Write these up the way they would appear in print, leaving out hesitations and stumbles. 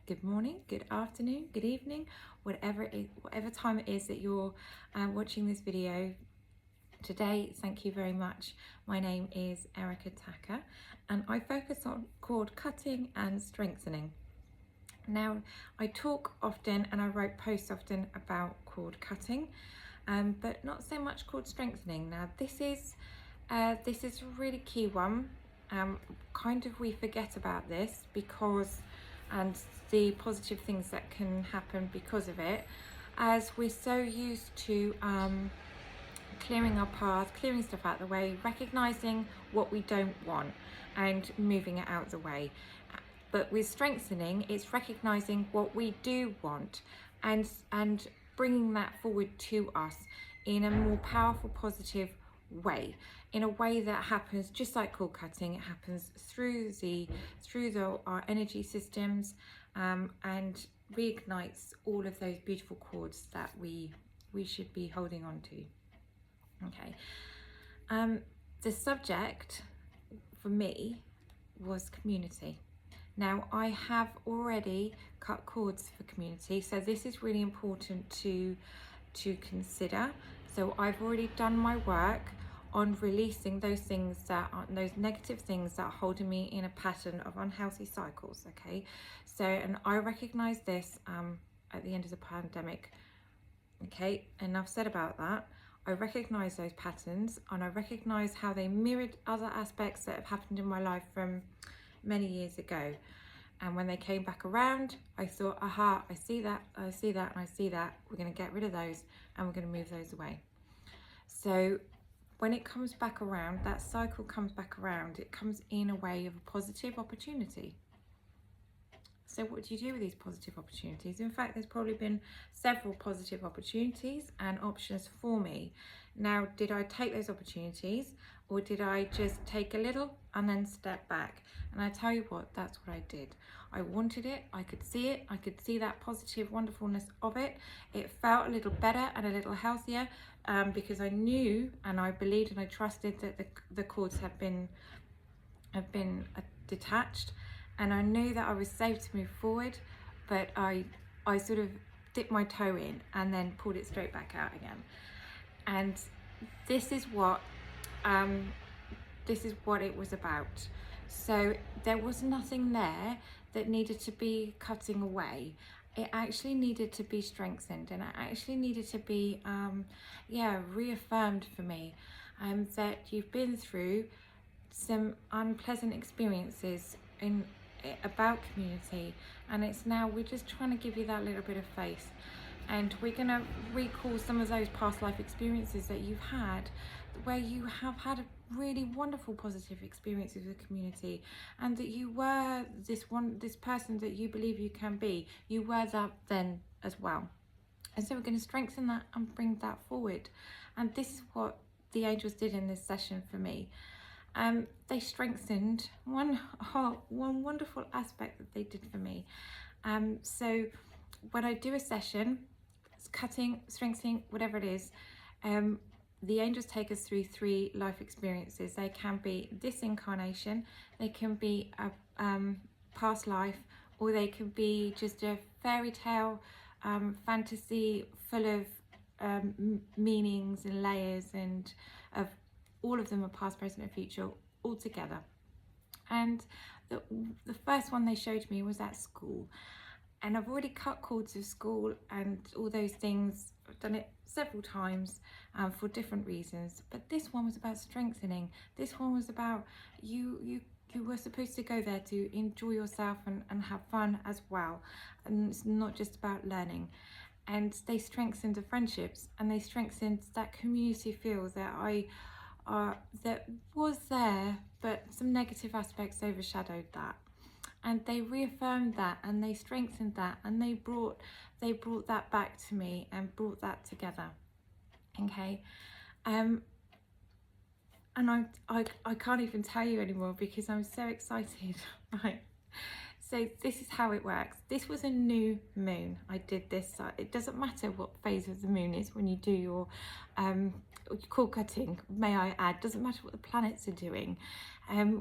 good morning, good afternoon, good evening, whatever time it is that you're watching this video today. Thank you very much. My name is Erica Takhar and I focus on cord cutting and strengthening. Now, I talk often and I write posts often about cord cutting, but not so much cord strengthening. Now, this is a really key one. Kind of we forget about this and the positive things that can happen because of it, as we're so used to clearing our path, clearing stuff out of the way, recognizing what we don't want and moving it out of the way. But with strengthening, it's recognizing what we do want and bringing that forward to us in a more powerful, positive way, in a way that happens just like cord cutting. It happens through our energy systems and reignites all of those beautiful cords that we should be holding on to. Okay, the subject for me was community. Now, I have already cut cords for community, so this is really important to consider. So I've already done my work on releasing those negative things that are holding me in a pattern of unhealthy cycles. Okay, so and I recognize this at the end of the pandemic. Okay, enough said about that. I recognize those patterns and I recognize how they mirrored other aspects that have happened in my life from many years ago. And when they came back around, I thought, aha, I see that, and I see that. We're going to get rid of those and we're going to move those away. So when it comes back around, that cycle comes back around, it comes in a way of a positive opportunity. So what do you do with these positive opportunities? In fact, there's probably been several positive opportunities and options for me. Now, did I take those opportunities or did I just take a little and then step back? And I tell you what, that's what I did. I wanted it, I could see it, I could see that positive wonderfulness of it. It felt a little better and a little healthier because I knew and I believed and I trusted that the cords have been detached. And I knew that I was safe to move forward, but I sort of dipped my toe in and then pulled it straight back out again. And this is what it was about. So there was nothing there that needed to be cutting away. It actually needed to be strengthened, and it actually needed to be reaffirmed for me that you've been through some unpleasant experiences about community, and it's now we're just trying to give you that little bit of faith, and we're going to recall some of those past life experiences that you've had where you have had really wonderful positive experiences with community, and that you were this person that you believe you can be. You were that then as well. And so we're going to strengthen that and bring that forward. And this is what the angels did in this session for me. They strengthened one wonderful aspect that they did for me. So when I do a session, it's cutting, strengthening, whatever it is, the angels take us through 3 life experiences. They can be this incarnation, they can be a past life, or they can be just a fairy tale fantasy full of meanings and layers, and of all of them are past, present and future all together. And the first one they showed me was at school, and I've already cut cords of school and all those things. I've done it several times for different reasons, but this one was about strengthening. This one was about you were supposed to go there to enjoy yourself and have fun as well, and it's not just about learning. And they strengthened the friendships, and they strengthened that community feel that that was there, but some negative aspects overshadowed that. And they reaffirmed that, and they strengthened that, and they brought that back to me and brought that together. Okay, and I can't even tell you anymore because I'm so excited. Right, so this is how it works. This was a new moon. I did this. It doesn't matter what phase of the moon is when you do your cord cutting, may I add. Doesn't matter what the planets are doing.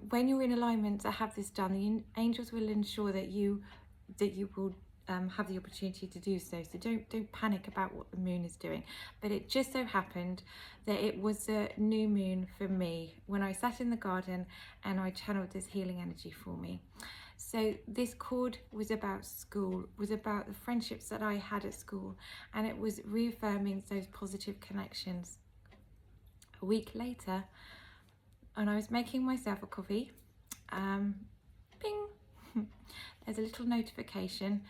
When you're in alignment to have this done, the angels will ensure that you that you will have the opportunity to do so. So don't panic about what the moon is doing. But it just so happened that it was a new moon for me when I sat in the garden and I channeled this healing energy for me. So this cord was about school, was about the friendships that I had at school, and it was reaffirming those positive connections. A week later, and I was making myself a coffee, bing, there's a little notification.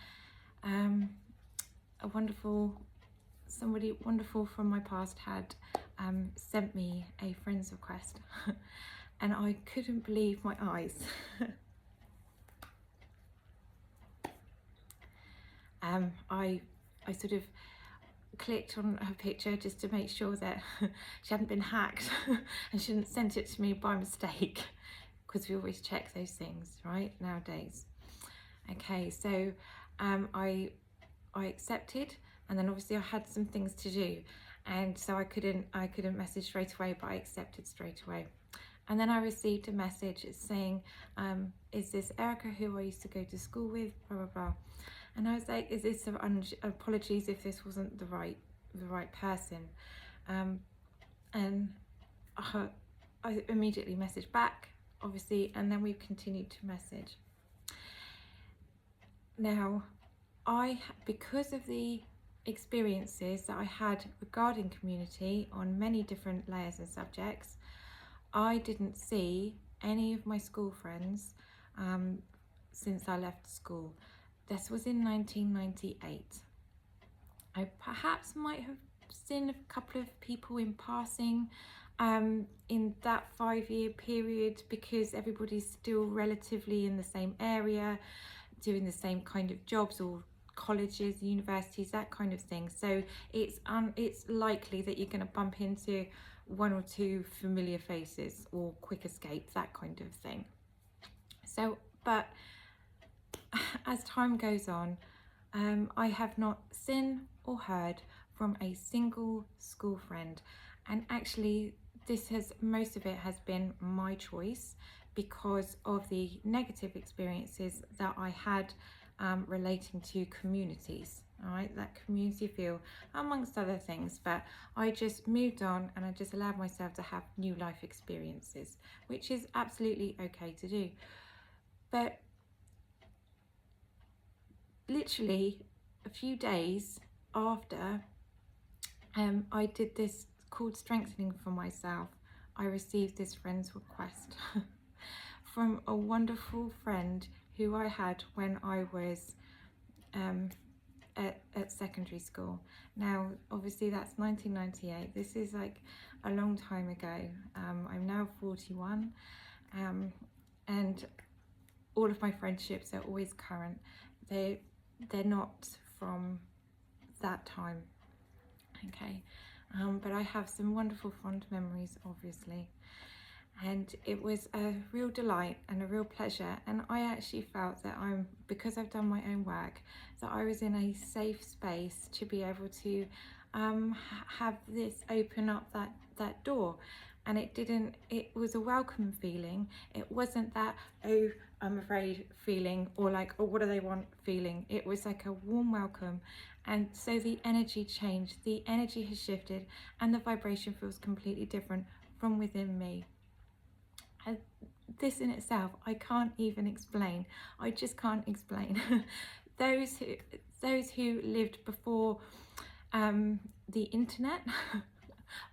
Somebody wonderful from my past had sent me a friend's request and I couldn't believe my eyes. I sort of clicked on her picture just to make sure that she hadn't been hacked and she hadn't sent it to me by mistake, because we always check those things, right, nowadays. Okay, so I accepted, and then obviously I had some things to do, and so I couldn't message straight away, but I accepted straight away. And then I received a message saying, is this Erica, who I used to go to school with, blah blah blah. And I was like, is this apologies if this wasn't the right person. And I immediately messaged back, obviously, and then we've continued to message. Now, because of the experiences that I had regarding community on many different layers and subjects, I didn't see any of my school friends since I left school. This was in 1998. I perhaps might have seen a couple of people in passing in that 5-year period, because everybody's still relatively in the same area, doing the same kind of jobs, or colleges, universities, that kind of thing. So it's likely that you're going to bump into one or two familiar faces, or quick escape, that kind of thing. So, but as time goes on, I have not seen or heard from a single school friend, and actually most of it has been my choice, because of the negative experiences that I had relating to communities, all right, that community feel, amongst other things. But I just moved on, and I just allowed myself to have new life experiences, which is absolutely okay to do. But literally a few days after I did this called strengthening for myself, I received this friend's request from a wonderful friend who I had when I was at secondary school. Now, obviously that's 1998. This is like a long time ago. I'm now 41, and all of my friendships are always current. They're not from that time, okay, but I have some wonderful fond memories, obviously, and it was a real delight and a real pleasure. And I actually felt that because I've done my own work, that I was in a safe space to be able to have this open up that door. And it was a welcome feeling. It wasn't that, oh, I'm afraid feeling, or like, oh, what do they want feeling. It was like a warm welcome. And so the energy changed, the energy has shifted, and the vibration feels completely different from within me. And this in itself, I can't even explain. I just can't explain. Those who lived before the internet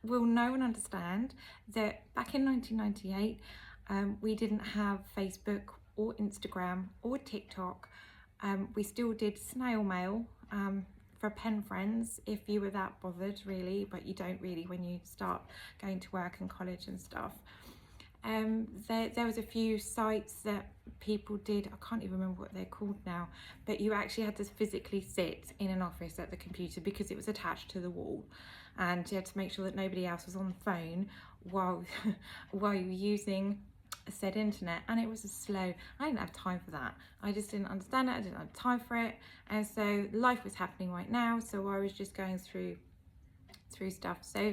will know and understand that back in 1998, we didn't have Facebook or Instagram or TikTok. We still did snail mail for pen friends, if you were that bothered, really, but you don't really when you start going to work and college and stuff. There was a few sites that people did, I can't even remember what they're called now, but you actually had to physically sit in an office at the computer because it was attached to the wall, and you had to make sure that nobody else was on the phone while you were using said internet. And it was slow. I didn't have time for that. I just didn't understand it. I didn't have time for it. And so life was happening right now, so I was just going through stuff. So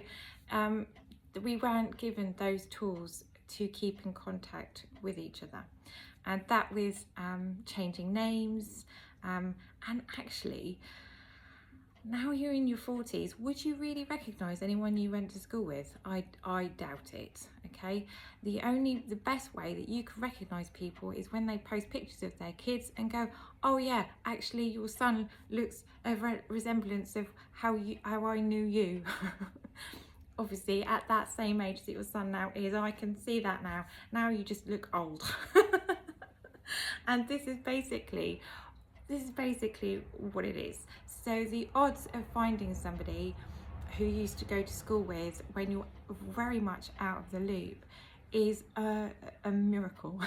we weren't given those tools to keep in contact with each other, and that with changing names, And actually, now you're in your 40s, would you really recognise anyone you went to school with? I doubt it, okay? The best way that you can recognise people is when they post pictures of their kids and go, oh yeah, actually your son looks a resemblance of how I knew you. Obviously at that same age that your son now is, I can see that now. Now you just look old. And this is basically what it is. So the odds of finding somebody who you used to go to school with when you're very much out of the loop is a miracle.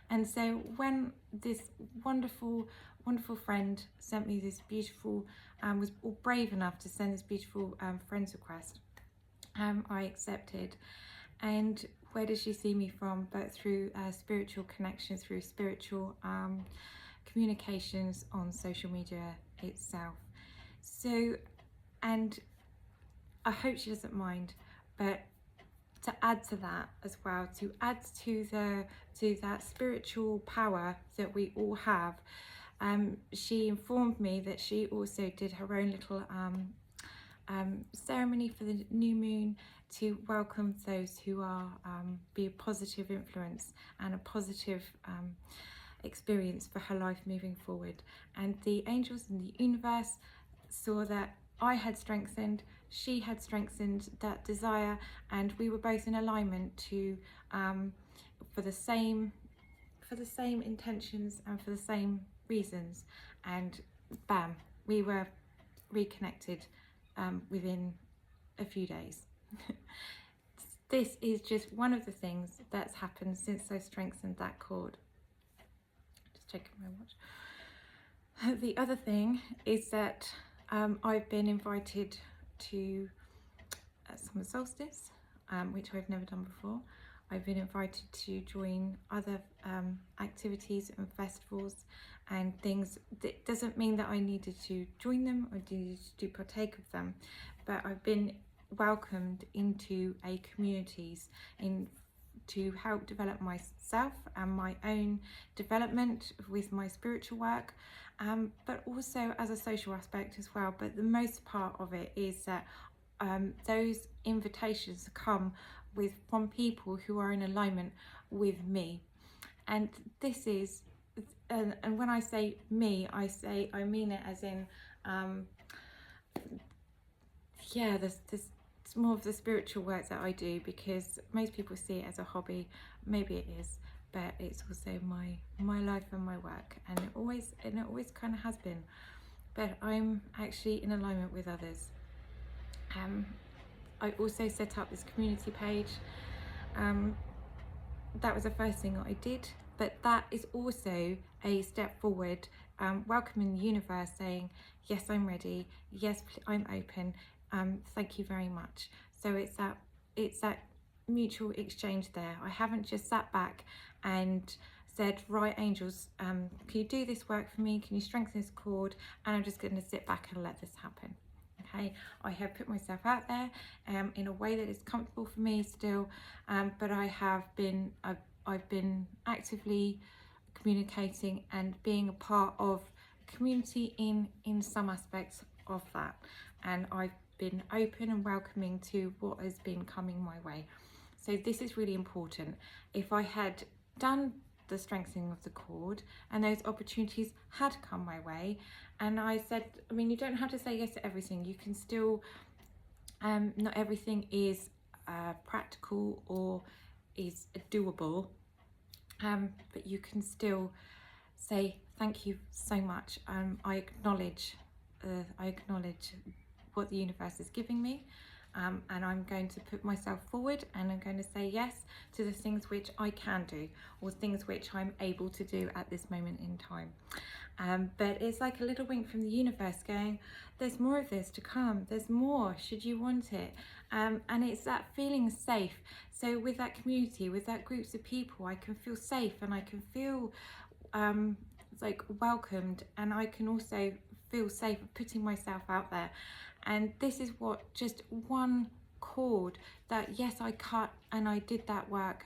And so when this wonderful friend sent me this beautiful, was brave enough to send this beautiful friends request, I accepted. And where does she see me from? But through spiritual connections, through spiritual communications on social media itself. So, and I hope she doesn't mind, but to add to that as well, to add to that spiritual power that we all have, she informed me that she also did her own little ceremony for the new moon to welcome those who are be a positive influence and a positive experience for her life moving forward. And the angels in the universe saw that I had strengthened, she had strengthened that desire, and we were both in alignment to for the same intentions and for the same reasons. And bam, we were reconnected within a few days. This is just one of the things that's happened since I strengthened that cord. Just checking my watch. The other thing is that I've been invited to summer solstice, which I've never done before. I've been invited to join other activities and festivals and things. That doesn't mean that I needed to join them or needed to partake of them, but I've been welcomed into a communities to help develop myself and my own development with my spiritual work, but also as a social aspect as well. But the most part of it is that those invitations come from people who are in alignment with me. And this is, and when I say me, I mean it as in, yeah, there's it's more of the spiritual work that I do, because most people see it as a hobby. Maybe it is, but it's also my life and my work, and it always kind of has been. But I'm actually in alignment with others. I also set up this community page. That was the first thing that I did, but that is also a step forward, welcoming the universe, saying, yes, I'm ready, yes, I'm open, thank you very much. So it's that mutual exchange there. I haven't just sat back and said, right, angels, can you do this work for me? Can you strengthen this cord? And I'm just going to sit back and let this happen. Okay, I have put myself out there in a way that is comfortable for me still, but I've been actively communicating and being a part of community in some aspects of that, and I've been open and welcoming to what has been coming my way. So this is really important. If I had done the strengthening of the cord and those opportunities had come my way, and I said, I mean, you don't have to say yes to everything. You can still, not everything is practical or is doable, but you can still say thank you so much. I acknowledge what the universe is giving me, and I'm going to put myself forward, and I'm going to say yes to the things which I can do, or things which I'm able to do at this moment in time. But it's like a little wink from the universe going, there's more of this to come, there's more should you want it. And it's that feeling safe. So with that community, with that groups of people, I can feel safe, and I can feel like welcomed, and I can also feel safe putting myself out there. And this is what just one cord that, yes, I cut and I did that work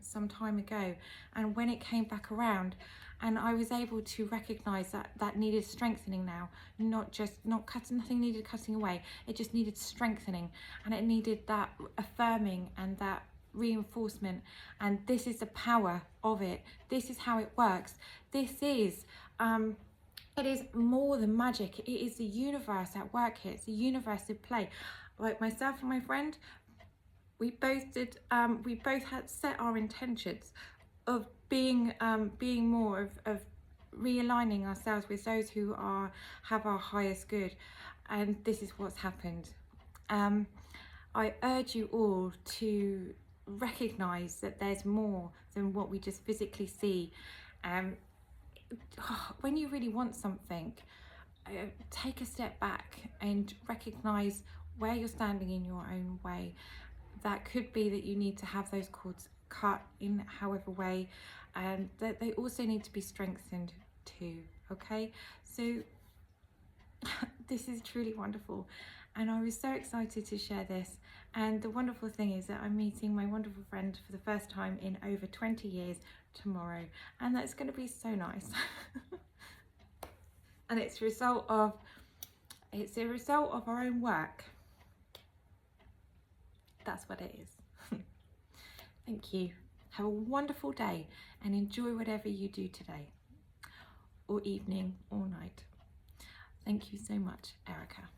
some time ago, and when it came back around, and I was able to recognize that that needed strengthening now, not cutting, nothing needed cutting away, it just needed strengthening, and it needed that affirming and that reinforcement. And this is the power of it. This is how it works. This is it is more than magic. It is the universe at work here. It's the universe at play. Like myself and my friend, we both had set our intentions of being more of realigning ourselves with those who have our highest good, and this is what's happened. I urge you all to recognize that there's more than what we just physically see. When you really want something, take a step back and recognize where you're standing in your own way. That could be that you need to have those cords cut in however way, and that they also need to be strengthened too. Okay, so this is truly wonderful, and I was so excited to share this. And the wonderful thing is that I'm meeting my wonderful friend for the first time in over 20 years tomorrow, and that's going to be so nice. And it's a result of our own work. That's what it is. Thank you. Have a wonderful day and enjoy whatever you do today, or evening, or night. Thank you so much, Erica.